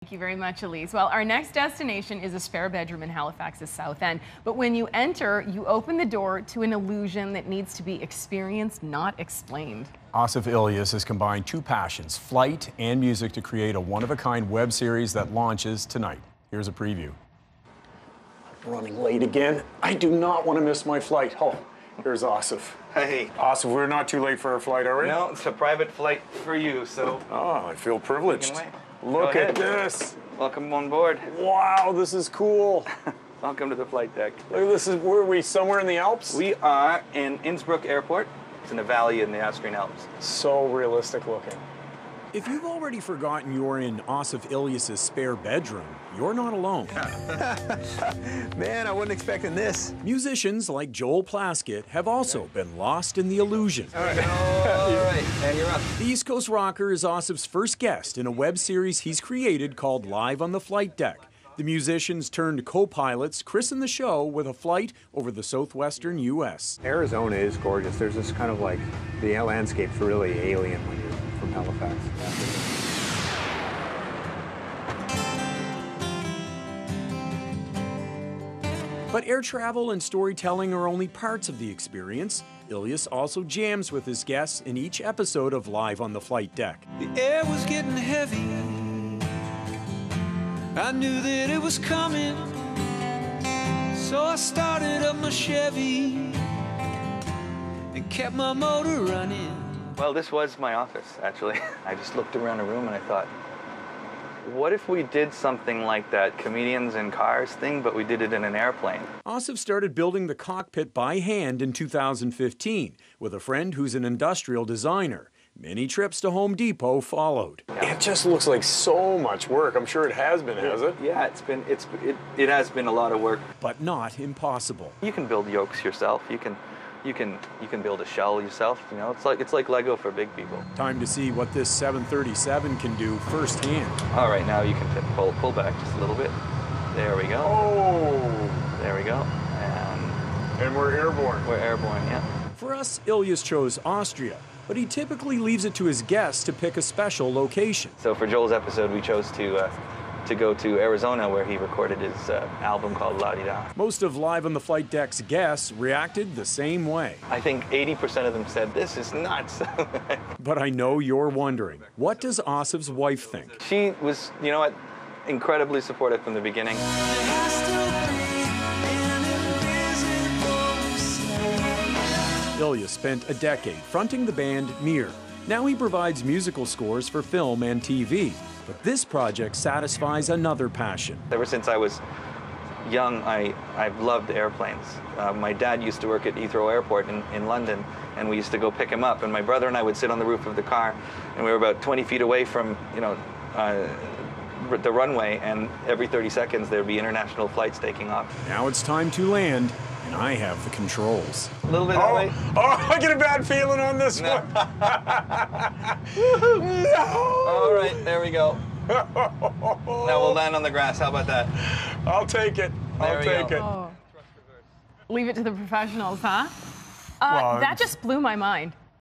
Thank you very much, Elise. Well, our next destination is a spare bedroom in Halifax's South End. But when you enter, you open the door to an illusion that needs to be experienced, not explained. Asif Ilyas has combined two passions, flight and music, to create a one-of-a-kind web series that launches tonight. Here's a preview. Running late again. I do not want to miss my flight. Oh, here's Asif. Hey. Asif, we're not too late for our flight, are we? No, it's a private flight for you, so... Oh, I feel privileged. Look at this. Welcome on board. Wow, this is cool. Welcome to the flight deck. Look at this. Where are we? Somewhere in the Alps? We are in Innsbruck Airport. It's in a valley in the Austrian Alps. So realistic looking. If you've already forgotten you're in Asif Ilyas' spare bedroom, you're not alone. Man, I wasn't expecting this. Musicians like Joel Plaskett have also been lost in the illusion. All right, and you're up. The East Coast rocker is Asif's first guest in a web series he's created called Live on the Flight Deck. The musicians turned co-pilots christen the show with a flight over the southwestern U.S. Arizona is gorgeous. There's this kind of like, the landscape's really alien when you're from Halifax. But air travel and storytelling are only parts of the experience. Ilyas also jams with his guests in each episode of Live on the Flight Deck. The air was getting heavy. I knew that it was coming. So I started up my Chevy and kept my motor running. Well, this was my office, actually. I just looked around the room and I thought, what if we did something like that comedians in cars thing, but we did it in an airplane? Asif started building the cockpit by hand in 2015 with a friend who's an industrial designer. Many trips to Home Depot followed. It just looks like so much work. I'm sure it has been, has it? Yeah, it has been a lot of work. But not impossible. You can build yokes yourself. You can build a shell yourself. You know, it's like Lego for big people. Time to see what this 737 can do firsthand. All right, now you can pull back just a little bit. There we go. Oh! There we go. And we're airborne. We're airborne, yeah. For us, Ilyas chose Austria, but he typically leaves it to his guests to pick a special location. So for Joel's episode, we chose to go to Arizona, where he recorded his album called La Di Da. Most of Live on the Flight Deck's guests reacted the same way. I think 80% of them said, this is nuts. But I know you're wondering, what does Asif's wife think? She was, you know what, incredibly supportive from the beginning. Ilyas spent a decade fronting the band Mir. Now he provides musical scores for film and TV. But this project satisfies another passion. Ever since I was young, I've loved airplanes. My dad used to work at Heathrow Airport in London, and we used to go pick him up. And my brother and I would sit on the roof of the car, and we were about 20 feet away from, the runway, and every 30 seconds there'd be international flights taking off. Now it's time to land, and I have the controls. A little bit that way. Oh, I get a bad feeling on this one. No! All right, there we go. Now we'll land on the grass. How about that? I'll take it. I'll take it. Oh. Leave it to the professionals, huh? Well, that just blew my mind.